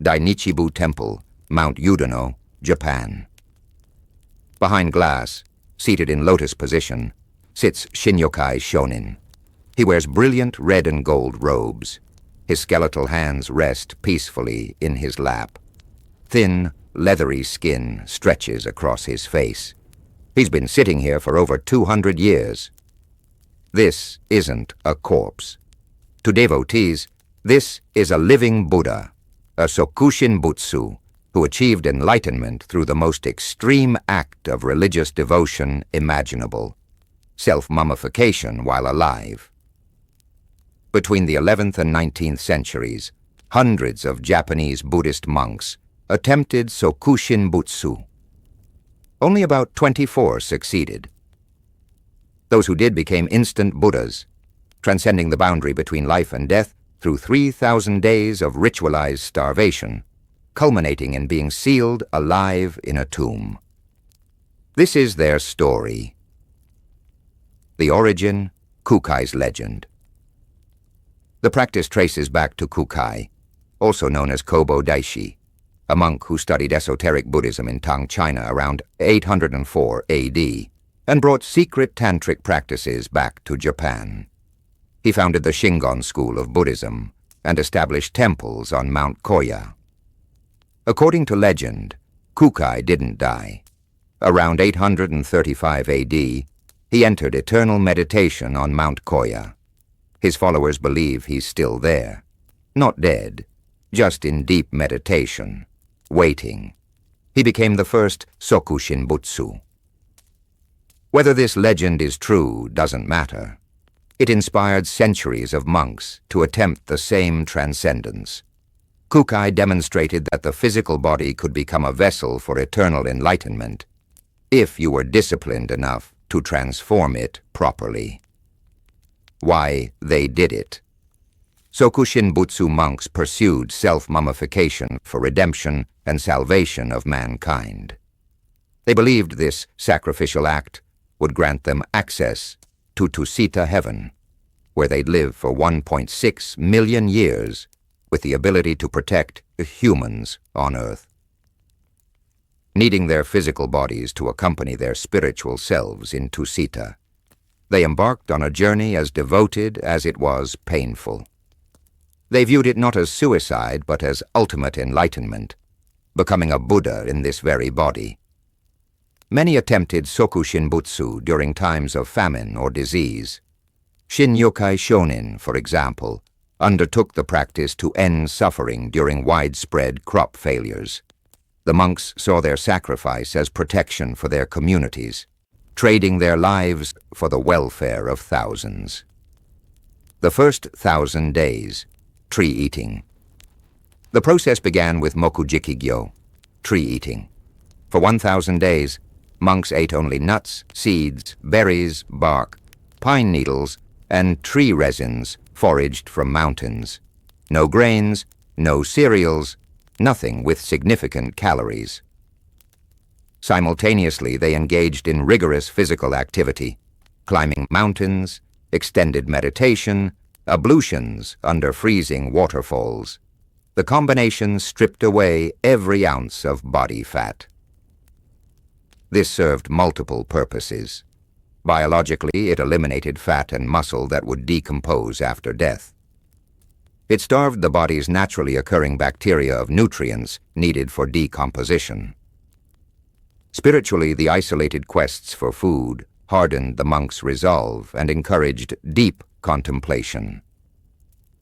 Dainichi-Boo Temple, Mount Yudono, Japan. Behind glass, seated in lotus position, sits Shinnyokai Shonin. He wears brilliant red and gold robes. His skeletal hands rest peacefully in his lap. Thin, leathery skin stretches across his face. He's been sitting here for over 200 years. This isn't a corpse. To devotees, this is a living Buddha, a Sokushinbutsu, who achieved enlightenment through the most extreme act of religious devotion imaginable, self-mummification while alive. Between the 11th and 19th centuries, hundreds of Japanese Buddhist monks attempted Sokushinbutsu. Only about 24 succeeded. Those who did became instant Buddhas, transcending the boundary between life and death through 3,000 days of ritualized starvation, culminating in being sealed alive in a tomb. This is their story. The origin, Kukai's legend. The practice traces back to Kukai, also known as Kobo Daishi, a monk who studied esoteric Buddhism in Tang, China around 804 AD, and brought secret tantric practices back to Japan. He founded the Shingon school of Buddhism and established temples on Mount Koya. According to legend, Kukai didn't die. Around 835 AD, he entered eternal meditation on Mount Koya. His followers believe he's still there, not dead, just in deep meditation, waiting. He became the first Sokushinbutsu. Whether this legend is true doesn't matter. It inspired centuries of monks to attempt the same transcendence. Kukai demonstrated that the physical body could become a vessel for eternal enlightenment if you were disciplined enough to transform it properly. Why they did it. Sokushinbutsu monks pursued self-mummification for redemption and salvation of mankind. They believed this sacrificial act would grant them access to Tusita Heaven, where they'd live for 1.6 million years with the ability to protect the humans on Earth. Needing their physical bodies to accompany their spiritual selves in Tusita, they embarked on a journey as devoted as it was painful. They viewed it not as suicide, but as ultimate enlightenment, becoming a Buddha in this very body. Many attempted Sokushinbutsu during times of famine or disease. Shinnyokai Shonin, for example, undertook the practice to end suffering during widespread crop failures. The monks saw their sacrifice as protection for their communities, trading their lives for the welfare of thousands. The first 1,000 days, tree eating. The process began with mokujiki-gyo, tree eating. For 1,000 days, monks ate only nuts, seeds, berries, bark, pine needles, and tree resins foraged from mountains. No grains, no cereals, nothing with significant calories. Simultaneously, they engaged in rigorous physical activity, climbing mountains, extended meditation, ablutions under freezing waterfalls. The combination stripped away every ounce of body fat. This served multiple purposes. Biologically, it eliminated fat and muscle that would decompose after death. It starved the body's naturally occurring bacteria of nutrients needed for decomposition. Spiritually, the isolated quests for food hardened the monks' resolve and encouraged deep contemplation.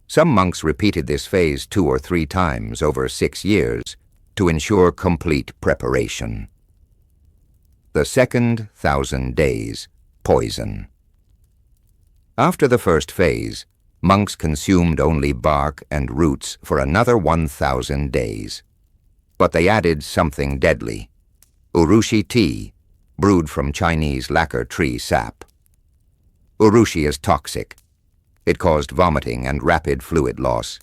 Some monks repeated this phase 2 or 3 times over 6 years to ensure complete preparation. The second 1,000 days, poison. After the first phase, monks consumed only bark and roots for another 1,000 days. But they added something deadly, urushi tea, brewed from Chinese lacquer tree sap. Urushi is toxic. It caused vomiting and rapid fluid loss.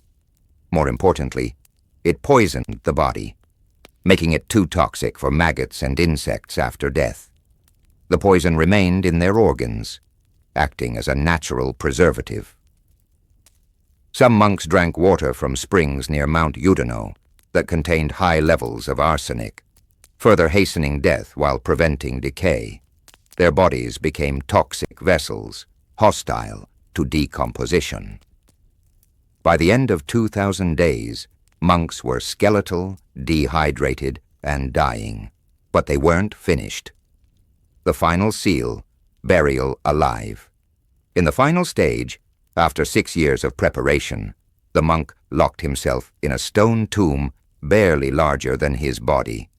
More importantly, it poisoned the body, making it too toxic for maggots and insects after death. The poison remained in their organs, acting as a natural preservative. Some monks drank water from springs near Mount Yudono, that contained high levels of arsenic, further hastening death while preventing decay. Their bodies became toxic vessels, hostile to decomposition. By the end of 2,000 days, monks were skeletal, dehydrated, and dying, but they weren't finished. The final seal, burial alive. In the final stage, after 6 years of preparation, the monk locked himself in a stone tomb barely larger than his body.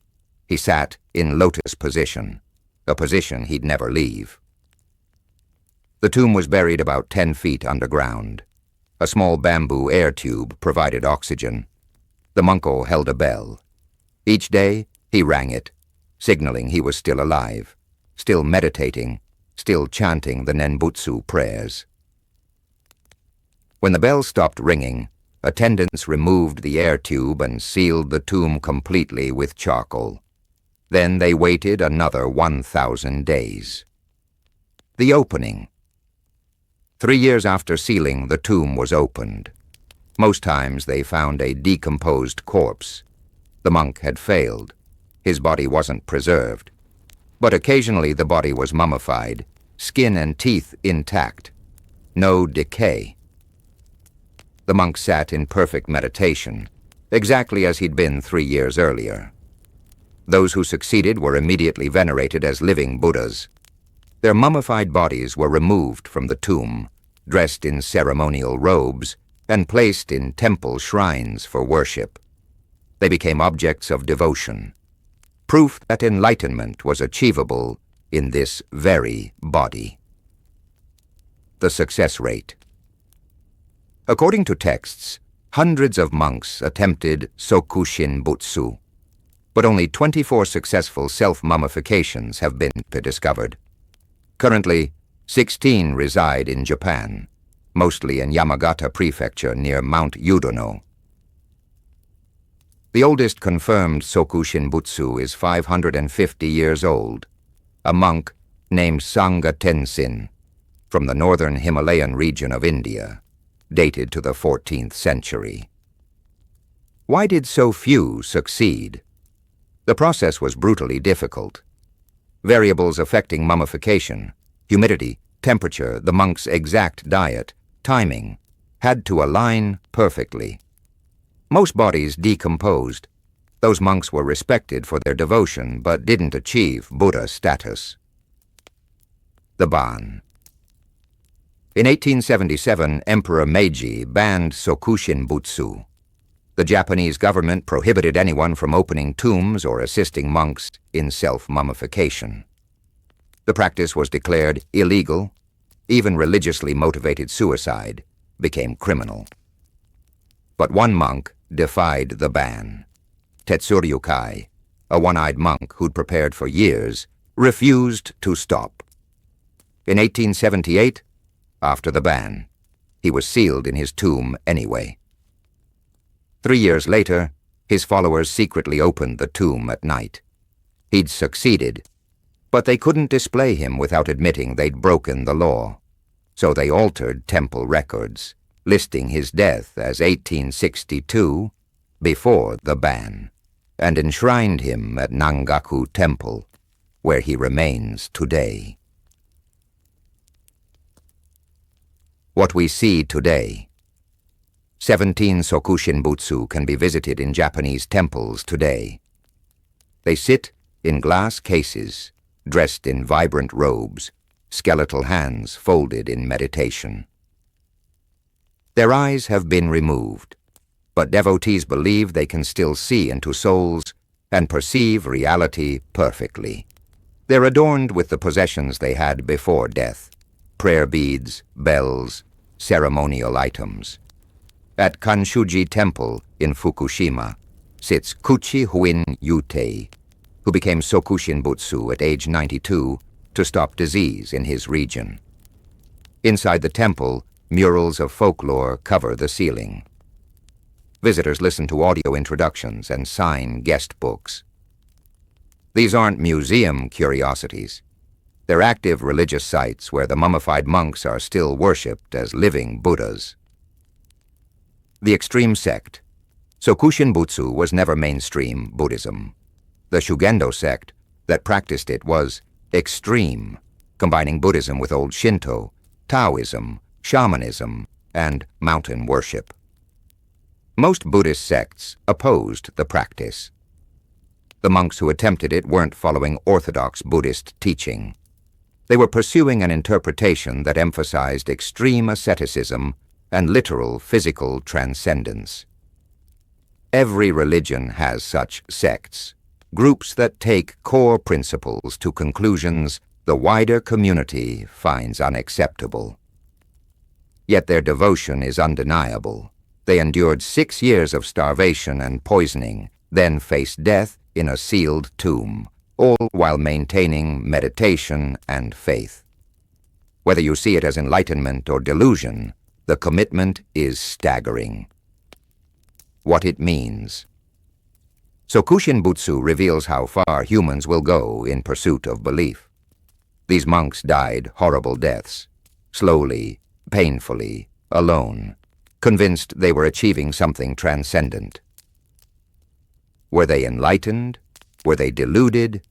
He sat in lotus position, a position he'd never leave. The tomb was buried about 10 feet underground. A small bamboo air tube provided oxygen. The monko held a bell. Each day, he rang it, signaling he was still alive, still meditating, still chanting the Nenbutsu prayers. When the bell stopped ringing, attendants removed the air tube and sealed the tomb completely with charcoal. Then they waited another 1,000 days. The opening. 3 years after sealing, the tomb was opened. Most times they found a decomposed corpse. The monk had failed. His body wasn't preserved. But occasionally the body was mummified, skin and teeth intact. No decay. The monk sat in perfect meditation, exactly as he'd been 3 years earlier. Those who succeeded were immediately venerated as living Buddhas. Their mummified bodies were removed from the tomb, dressed in ceremonial robes, and placed in temple shrines for worship. They became objects of devotion, proof that enlightenment was achievable in this very body. The success rate. According to texts, hundreds of monks attempted Sokushinbutsu, but only 24 successful self-mummifications have been discovered. Currently, 16 reside in Japan, mostly in Yamagata Prefecture near Mount Yudono. The oldest confirmed Sokushinbutsu is 550 years old, a monk named Sangha Tenzin from the northern Himalayan region of India, dated to the 14th century. Why did so few succeed? The process was brutally difficult. Variables affecting mummification, humidity, temperature, the monk's exact diet, timing, had to align perfectly. Most bodies decomposed. Those monks were respected for their devotion but didn't achieve Buddha status. The Ban. In 1877, Emperor Meiji banned Sokushinbutsu. The Japanese government prohibited anyone from opening tombs or assisting monks in self-mummification. The practice was declared illegal. Even religiously motivated suicide became criminal. But one monk defied the ban. Tetsuryukai, a one-eyed monk who'd prepared for years, refused to stop. In 1878, after the ban, he was sealed in his tomb anyway. 3 years later, his followers secretly opened the tomb at night. He'd succeeded, but they couldn't display him without admitting they'd broken the law. So they altered temple records, listing his death as 1862, before the ban, and enshrined him at Nangaku Temple, where he remains today. What we see today. 17 Sokushinbutsu can be visited in Japanese temples today. They sit in glass cases, dressed in vibrant robes, skeletal hands folded in meditation. Their eyes have been removed, but devotees believe they can still see into souls and perceive reality perfectly. They're adorned with the possessions they had before death: prayer beads, bells, ceremonial items. At Kanshuji Temple in Fukushima sits Kuchi Huin Yutei, who became Sokushinbutsu at age 92 to stop disease in his region. Inside the temple, murals of folklore cover the ceiling. Visitors listen to audio introductions and sign guest books. These aren't museum curiosities. They're active religious sites where the mummified monks are still worshipped as living Buddhas. The extreme sect. Sokushinbutsu was never mainstream Buddhism. The Shugendo sect that practiced it was extreme, combining Buddhism with old Shinto, Taoism, shamanism, and mountain worship. Most Buddhist sects opposed the practice. The monks who attempted it weren't following orthodox Buddhist teaching. They were pursuing an interpretation that emphasized extreme asceticism and literal physical transcendence. Every religion has such sects, groups that take core principles to conclusions the wider community finds unacceptable. Yet their devotion is undeniable. They endured 6 years of starvation and poisoning, then faced death in a sealed tomb, all while maintaining meditation and faith. Whether you see it as enlightenment or delusion, the commitment is staggering. What it means. Sokushinbutsu reveals how far humans will go in pursuit of belief. These monks died horrible deaths, slowly, painfully, alone, convinced they were achieving something transcendent. Were they enlightened? Were they deluded?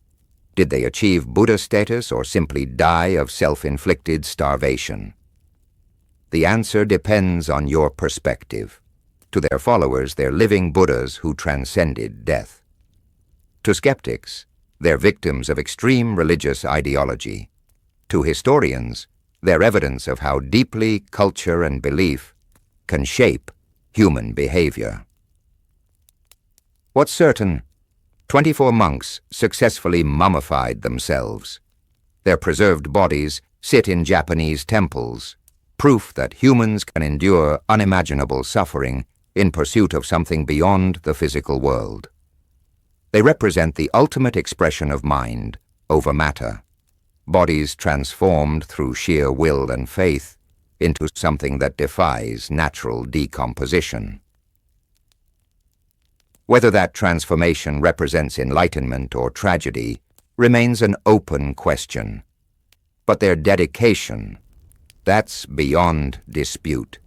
Did they achieve Buddha status or simply die of self-inflicted starvation? The answer depends on your perspective. To their followers, they're living Buddhas who transcended death. To skeptics, they're victims of extreme religious ideology. To historians, they're evidence of how deeply culture and belief can shape human behavior. What's certain? 24 monks successfully mummified themselves. Their preserved bodies sit in Japanese temples, proof that humans can endure unimaginable suffering in pursuit of something beyond the physical world. They represent the ultimate expression of mind over matter, bodies transformed through sheer will and faith into something that defies natural decomposition. Whether that transformation represents enlightenment or tragedy remains an open question. But their dedication, that's beyond dispute.